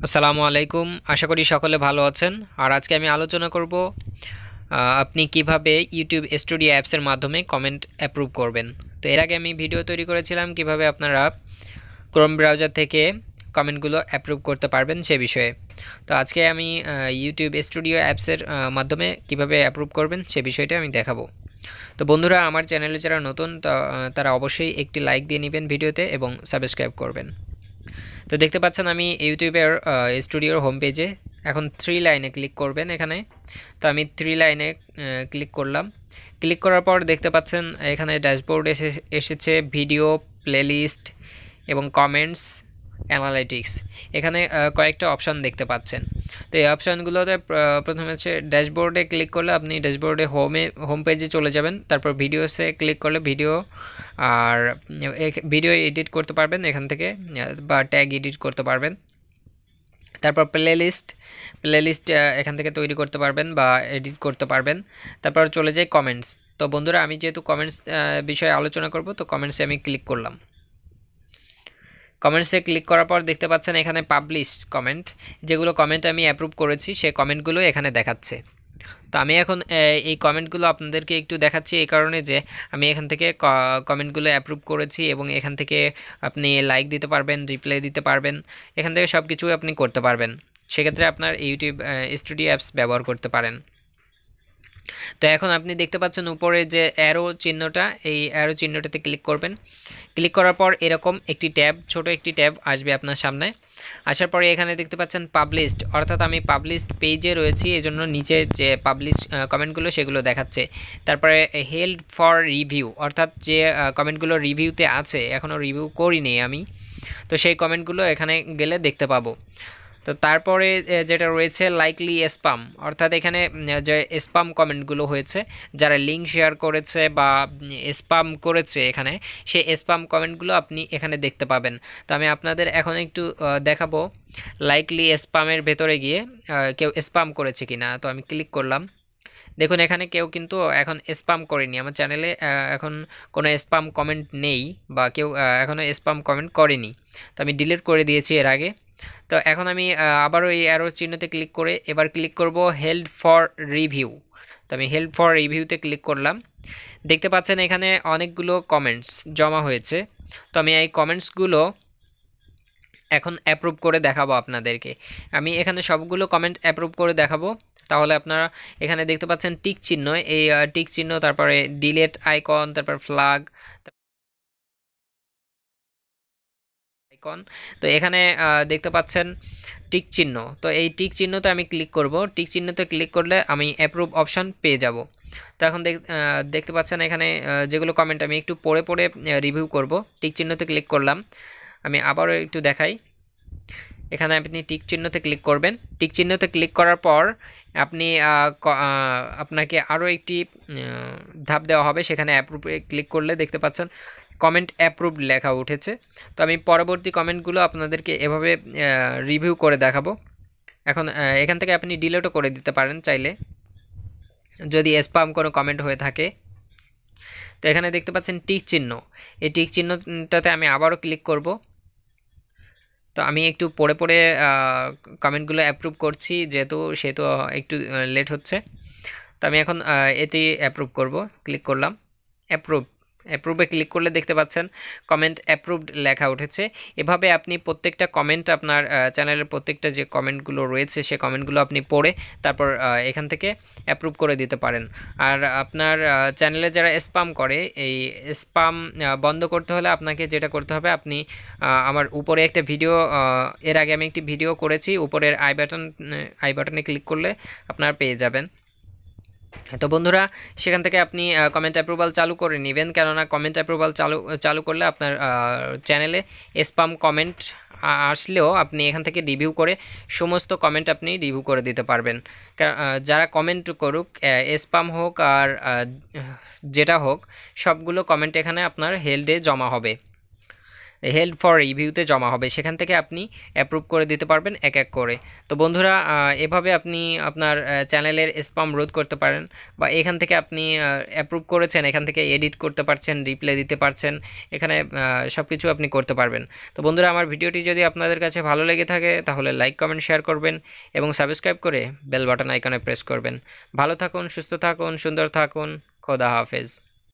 আসসালামু আলাইকুম। আশা করি সকলে ভালো আছেন। আর আজকে আমি আলোচনা করব আপনি কিভাবে ইউটিউব স্টুডিও অ্যাপসের মাধ্যমে কমেন্ট অ্যাপ্রুভ করবেন। তো এর আগে আমি ভিডিও তৈরি করেছিলাম কিভাবে আপনারা ক্রোম ব্রাউজার থেকে কমেন্টগুলো অ্যাপ্রুভ করতে পারবেন সে বিষয়ে। তো আজকে আমি ইউটিউব স্টুডিও অ্যাপসের মাধ্যমে কিভাবে অ্যাপ্রুভ করবেন সে বিষয়টা আমি দেখাবো। তো বন্ধুরা, আমার চ্যানেলে যারা নতুন তারা অবশ্যই একটি লাইক দিয়ে নেবেন ভিডিওতে এবং সাবস্ক্রাইব করবেন। তো দেখতে পাচ্ছেন আমি ইউটিউবের স্টুডিওর হোম পেজে এখন 3 লাইনে ক্লিক করবেন এখানে। তো আমি 3 লাইনে ক্লিক করলাম। ক্লিক করার পর দেখতে পাচ্ছেন এখানে ড্যাশবোর্ড এসেছে ভিডিও, প্লেলিস্ট এবং কমেন্টস, অ্যানালিটিক্স। এখানে কয়েকটা অপশান দেখতে পাচ্ছেন। তো এই অপশানগুলোতে প্রথমে হচ্ছে ড্যাশবোর্ডে ক্লিক করলে আপনি ড্যাশবোর্ডে হোম পেজে চলে যাবেন। তারপর ভিডিওসে ক্লিক করলে ভিডিও আর ভিডিও এডিট করতে পারবেন এখান থেকে, বা ট্যাগ এডিট করতে পারবেন। তারপর প্লেলিস্ট এখান থেকে তৈরি করতে পারবেন বা এডিট করতে পারবেন। তারপর চলে যায় কমেন্টস। তো বন্ধুরা, আমি যেহেতু কমেন্টস বিষয়ে আলোচনা করব, তো কমেন্টসে আমি ক্লিক করলাম। কমেন্টসে ক্লিক করার পর দেখতে পাচ্ছেন এখানে পাবলিশ কমেন্ট, যেগুলো কমেন্ট আমি অ্যাপ্রুভ করেছি সেই কমেন্টগুলো এখানে দেখাচ্ছে। তো আমি এখন এই কমেন্টগুলো আপনাদেরকে একটু দেখাচ্ছি এই কারণে যে আমি এখান থেকে কমেন্টগুলো অ্যাপ্রুভ করেছি এবং এখান থেকে আপনি লাইক দিতে পারবেন, রিপ্লাই দিতে পারবেন, এখান থেকে সব কিছুই আপনি করতে পারবেন। সেক্ষেত্রে আপনার ইউটিউব স্টুডিও অ্যাপস ব্যবহার করতে পারেন। তো এখন আপনি দেখতে পাচ্ছেন উপরে যে অ্যারো চিহ্নটা, এই অ্যারো চিহ্নটাতে ক্লিক করবেন। ক্লিক করার পর এরকম একটি ট্যাব, ছোট একটি ট্যাব আসবে আপনার সামনে। আসার পরে এখানে দেখতে পাচ্ছেন পাবলিশড, অর্থাৎ আমি পাবলিশড পেজে রয়েছি, এই জন্য নিচে যে পাবলিশ কমেন্টগুলো সেগুলো দেখাচ্ছে। তারপরে হেল্ড ফর রিভিউ, অর্থাৎ যে কমেন্টগুলো রিভিউতে আছে, এখনও রিভিউ করিনি আমি, তো সেই কমেন্টগুলো এখানে গেলে দেখতে পাবো। তো তারপরে যেটা রয়েছে লাইকলি স্পাম, অর্থাৎ এখানে যে স্পাম কমেন্টগুলো হয়েছে, যারা লিঙ্ক শেয়ার করেছে বা স্পাম করেছে এখানে, সেই স্পাম কমেন্টগুলো আপনি এখানে দেখতে পাবেন। তো আমি আপনাদের এখন একটু দেখাবো লাইকলি স্পামের ভেতরে গিয়ে কেউ স্পাম করেছে কিনা। তো আমি ক্লিক করলাম। দেখুন এখানে কেউ কিন্তু এখন স্পাম করেনি, আমার চ্যানেলে এখন কোনো স্পাম কমেন্ট নেই বা কেউ এখনও স্পাম কমেন্ট করেনি। তো আমি ডিলিট করে দিয়েছি এর আগে। তো এখন আমি আবারও এই অ্যারো চিহ্নতে ক্লিক করে এবার ক্লিক করব হেল্ড ফর রিভিউ। তো আমি হেল্ড ফর রিভিউতে ক্লিক করলাম। দেখতে পাচ্ছেন এখানে অনেকগুলো কমেন্টস জমা হয়েছে। তো আমি এই কমেন্টসগুলো এখন অ্যাপ্রুভ করে দেখাবো আপনাদেরকে। আমি এখানে সবগুলো কমেন্ট অ্যাপ্রুভ করে দেখাবো। তাহলে আপনারা এখানে দেখতে পাচ্ছেন টিক চিহ্ন, এই টিক চিহ্ন, তারপরে ডিলেট আইকন, তারপর ফ্ল্যাগ আইকন। তো এখানে দেখতে পাচ্ছেন টিক চিহ্ন। তো এই টিক চিহ্নতে আমি ক্লিক করব। টিক চিহ্নতে ক্লিক করলে আমি অ্যাপ্রুভ অপশান পেয়ে যাব। তো এখন দেখতে পাচ্ছেন এখানে যেগুলো কমেন্ট আমি একটু পড়ে পড়ে রিভিউ করব। টিক চিহ্নতে ক্লিক করলাম। আমি আবারও একটু দেখাই। এখানে আপনি টিক চিহ্নতে ক্লিক করবেন। টিক চিহ্নতে ক্লিক করার পর আপনি আপনাকে আরও একটি ধাপ দেওয়া হবে, সেখানে অ্যাপ্রুভে ক্লিক করলে দেখতে পাচ্ছেন কমেন্ট অ্যাপ্রুভড লেখা উঠেছে। তো আমি পরবর্তী কমেন্টগুলো আপনাদেরকে এভাবে রিভিউ করে দেখাবো। এখন এখান থেকে আপনি ডিলিটও করে দিতে পারেন চাইলে, যদি স্প্যাম কোনো কমেন্ট হয়ে থাকে। তো এখানে দেখতে পাচ্ছেন টিক চিহ্ন, এই টিক চিহ্নটাতে আমি আবারও ক্লিক করব। তো আমি একটু পড়ে পড়ে কমেন্টগুলো অ্যাপ্রুভ করছি, সেহেতু একটু লেট হচ্ছে। তো আমি এখন এটি অ্যাপ্রুভ করব। ক্লিক করলাম, অ্যাপ্রুভে ক্লিক করলে দেখতে পাচ্ছেন কমেন্ট অ্যাপ্রুভড লেখা উঠেছে। এভাবে আপনি প্রত্যেকটা কমেন্ট, আপনার চ্যানেলের প্রত্যেকটা যে কমেন্টগুলো রয়েছে সে কমেন্টগুলো আপনি পড়ে তারপর এখান থেকে অ্যাপ্রুভ করে দিতে পারেন। আর আপনার চ্যানেলে যারা স্প্যাম করে, এই স্প্যাম বন্ধ করতে হলে আপনাকে যেটা করতে হবে, আপনি আমার উপরে একটা ভিডিও, এর আগে আমি একটি ভিডিও করেছি, উপরের আই বাটনে ক্লিক করলে আপনারা পেয়ে যাবেন। তো বন্ধুরা, সেখান থেকে আপনি কমেন্ট অ্যাপ্রুভাল চালু করে নেবেন, কেননা কমেন্ট অ্যাপ্রুভাল চালু করলে আপনার চ্যানেলে স্প্যাম কমেন্ট আসলেও আপনি এখান থেকে রিভিউ করে সমস্ত কমেন্ট আপনি রিভিউ করে দিতে পারবেন। যারা কমেন্ট করুক, স্প্যাম হোক আর যেটা হোক, সবগুলো কমেন্ট এখানে আপনার হেল্ডে জমা হবে। হেল্ড ফর রিভিউতে জমা হবে, সেখান থেকে আপনি অ্যাপ্রুভ করে দিতে পারবেন এক এক করে। তো বন্ধুরা এভাবে আপনি আপনার চ্যানেলের স্প্যাম রোধ করতে পারেন, বা এখান থেকে আপনি অ্যাপ্রুভ করেছেন, এখান থেকে এডিট করতে পারছেন, রিপ্লাই দিতে পারছেন, এখানে সব কিছু আপনি করতে পারবেন। তো বন্ধুরা আমার ভিডিওটি যদি আপনাদের কাছে ভালো লেগে থাকে তাহলে লাইক কমেন্ট শেয়ার করবেন এবং সাবস্ক্রাইব করে বেল বাটন আইকনে প্রেস করবেন। ভালো থাকুন, সুস্থ থাকুন, সুন্দর থাকুন, খোদা হাফেজ।